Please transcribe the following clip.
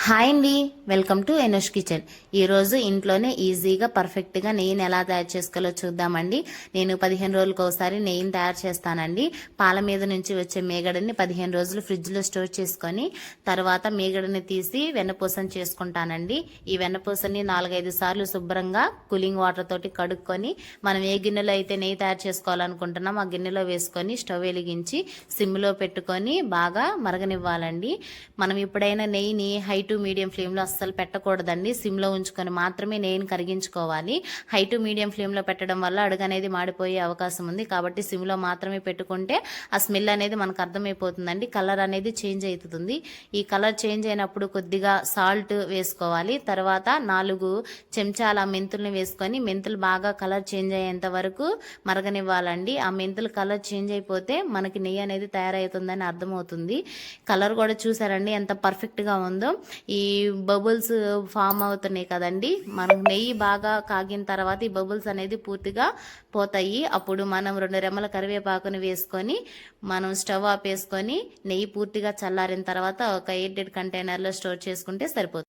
Hi అండి, welcome to Enosh kitchen. ఈరోజు ఇంట్లోనే ఈజీగా పర్ఫెక్ట్గా నెయ్యిని ఎలా తయారు చేసుకోవాలో చూద్దామండి. నేను 15 రోజులకు ఒకసారి నెయ్యిని తయారు చేస్తానండి. పాల మీద నుంచి వచ్చే మీగడని 15 రోజులు ఫ్రిడ్జ్లో స్టోర్ చేసుకొని తర్వాత మీగడని తీసి వెన్నపూసని చేసుకుంటానండి. ఈ వెన్నపూసని 4-5 సార్లు శుభ్రంగా కూలింగ్ వాటర్ తోటి కడుక్కొని మనం ఏ గిన్నెలో అయితే నెయ్యి తయారు చేసుకోవాలనుకుంటున్నాం ఆ గిన్నెలో వేసుకొని స్టవ్ వెలిగించి సిమ్లో పెట్టుకొని బాగా మరగనివ్వాలండి. మనం ఎప్పుడైనా నెయ్యిని హై టు మీడియం ఫ్లేమ్లో అస్సలు పెట్టకూడదండి. సిమ్లో ఉంచుకొని మాత్రమే నెయ్యిని కరిగించుకోవాలి. హై టు మీడియం ఫ్లేమ్లో పెట్టడం వల్ల అడుగు అనేది మాడిపోయే అవకాశం ఉంది. కాబట్టి సిమ్లో మాత్రమే పెట్టుకుంటే ఆ స్మెల్ అనేది మనకు అర్థమైపోతుందండి. కలర్ అనేది చేంజ్ అవుతుంది. ఈ కలర్ చేంజ్ అయినప్పుడు కొద్దిగా సాల్ట్ వేసుకోవాలి. తర్వాత 4 చెంచాల మెంతుల్ని వేసుకొని మెంతులు బాగా కలర్ చేంజ్ అయ్యేంత వరకు మరగనివ్వాలండి. ఆ మెంతులు కలర్ చేంజ్ అయిపోతే మనకి నెయ్యి అనేది తయారవుతుందని అర్థమవుతుంది. కలర్ కూడా చూసారండి ఎంత పర్ఫెక్ట్గా ఉందో. ఈ బబుల్స్ ఫామ్ అవుతున్నాయి కదండి. మనం నెయ్యి బాగా కాగిన తర్వాత ఈ బబుల్స్ అనేది పూర్తిగా పోతాయి. అప్పుడు మనం 2 రెమ్మల కరివేపాకుని వేసుకొని మనం స్టవ్ ఆపేసుకొని నెయ్యి పూర్తిగా చల్లారిన తర్వాత ఒక ఎయిర్ టైట్ కంటైనర్లో స్టోర్ చేసుకుంటే సరిపోతుంది.